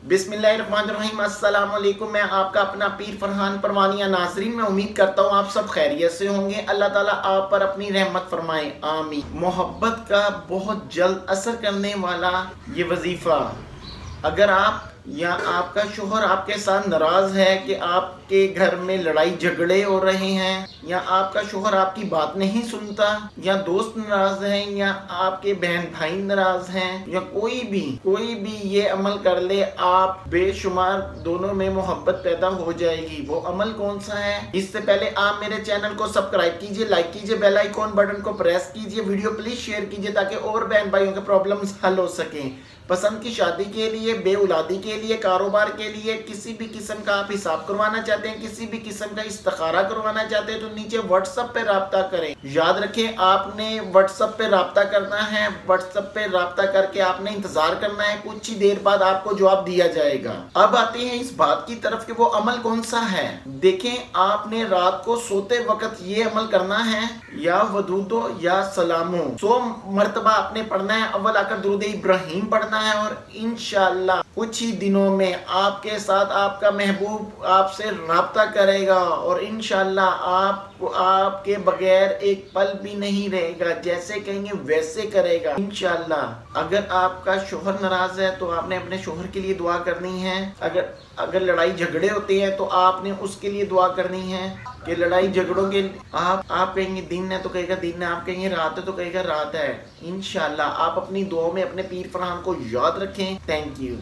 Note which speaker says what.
Speaker 1: बिस्मिल्लाहिर्रहमानिर्रहीम, अस्सलाम वालेकुम। मैं आपका अपना पीर फरहान परवानिया। नाजरीन, मैं उम्मीद करता हूँ आप सब खैरियत से होंगे। अल्लाह ताला आप पर अपनी रहमत फरमाए, आमीन। मोहब्बत का बहुत जल्द असर करने वाला ये वजीफा, अगर आप या आपका शोहर आपके साथ नाराज है कि आपके घर में लड़ाई झगड़े हो रहे हैं, या आपका शोहर आपकी बात नहीं सुनता, या दोस्त नाराज हैं, या आपके बहन भाई नाराज हैं, या कोई भी ये अमल कर ले, आप बेशुमार दोनों में मोहब्बत पैदा हो जाएगी। वो अमल कौन सा है? इससे पहले आप मेरे चैनल को सब्सक्राइब कीजिए, लाइक कीजिए, बेल आइकॉन बटन को प्रेस कीजिए, वीडियो प्लीज शेयर कीजिए ताकि और बहन भाइयों के प्रॉब्लम्स हल हो सकें। पसंद की शादी के लिए, बेउलादी के लिए, कारोबार के लिए, किसी भी किस्म का आप हिसाब करवाना चाहते हैं, किसी भी किस्म का इस्तिखारा करवाना चाहते हैं, तो नीचे व्हाट्सएप पे राब्ता करें। याद रखें, आपने व्हाट्सएप पे राब्ता करना है। व्हाट्सएप पे राब्ता करके आपने इंतजार करना है, कुछ ही देर बाद आपको जवाब दिया जाएगा। अब आते हैं इस बात की तरफ कि वो अमल कौन सा है। देखें, आपने रात को सोते वक्त ये अमल करना है, या वदूदो या सलामो 100 मरतबा आपने पढ़ना है। अव्वल आकर दुरूद इब्राहिम पढ़ना है, और इंशाअल्लाह कुछ ही दिनों में आपके साथ आपका महबूब आपसे राब्ता करेगा, और इंशाअल्लाह आपके बगैर एक पल भी नहीं रहेगा। जैसे कहेंगे वैसे करेगा इंशाअल्लाह। अगर आपका शोहर नाराज है तो आपने अपने शोहर के लिए दुआ करनी है। अगर लड़ाई झगड़े होते हैं तो आपने उसके लिए दुआ करनी है कि लड़ाई झगड़ों के आप कहेंगे दिन है तो कहेगा दिन है, आप कहेंगे रात है तो कहेगा रात है। इंशाअल्लाह आप अपनी दुआ में अपने पीर फरहान को याद रखें। Thank you.